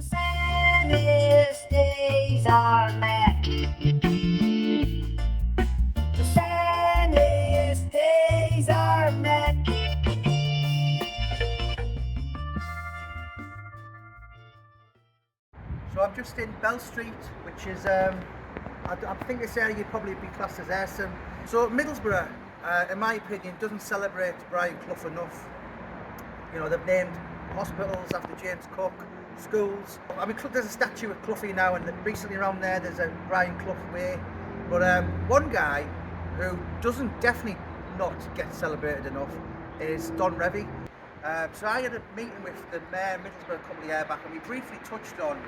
The saddest days are met. The saddest days are met. So I'm just in Bell Street, which is, I think this area would probably be classed as Ayrton. So Middlesbrough, in my opinion, doesn't celebrate Brian Clough enough. You know, they've named hospitals after James Cook, schools. I mean, there's a statue of Cloughie now, and recently around there, there's a Brian Clough Way. But one guy who doesn't definitely not get celebrated enough is Don Revie. So I had a meeting with the mayor of Middlesbrough a couple of years back, and we briefly touched on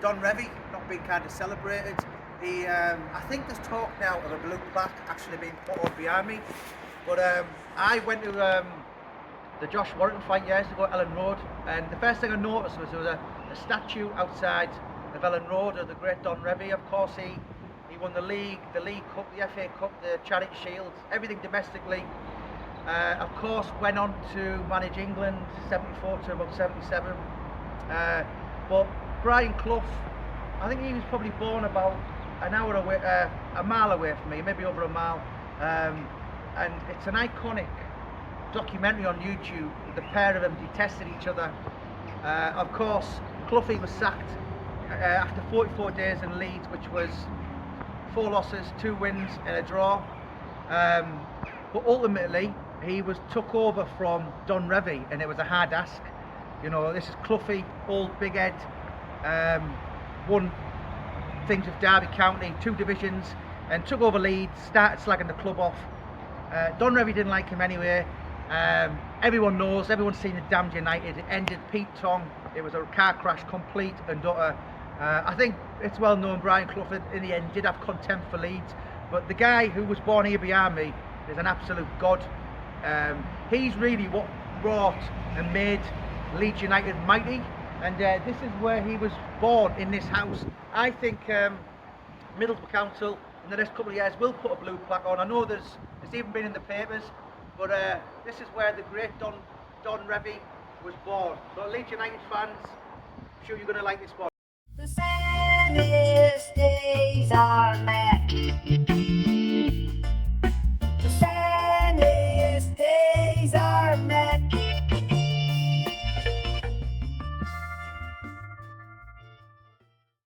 Don Revie not being kind of celebrated. I think there's talk now of a blue plaque actually being put on behind me. But I went to the Josh Warrington fight years ago at Ellen Road, and the first thing I noticed was there was a statue outside of Ellen Road of the great Don Revie. Of course, he won the League Cup, the FA Cup, the Charity Shield, everything domestically. Of course, went on to manage England 74 to about 77. But Brian Clough, I think he was probably born about an hour away, a mile away from me, maybe over a mile. And it's an iconic documentary on YouTube. The pair of them detested each other. Of course, Cloughie was sacked after 44 days in Leeds, which was 4 losses, 2 wins and a draw. But ultimately, he took over from Don Revie, and it was a hard ask. You know, this is Cloughie, old big head, won things with Derby County, 2 divisions, and took over Leeds, started slagging the club off. Don Revie didn't like him anyway. Everyone knows, everyone's seen the damned United. It ended Pete Tong. It was a car crash, complete and utter. I think it's well known Brian Clough in the end did have contempt for Leeds, but the guy who was born here behind me is an absolute god. He's really what brought and made Leeds United mighty, and this is where he was born, in this house. I think Middlesbrough Council in the next couple of years will put a blue plaque on. I know it's even been in the papers, but this is where the great Don Revie was born. So Leeds United fans, I'm sure you're going to like this one. The saddest days are met.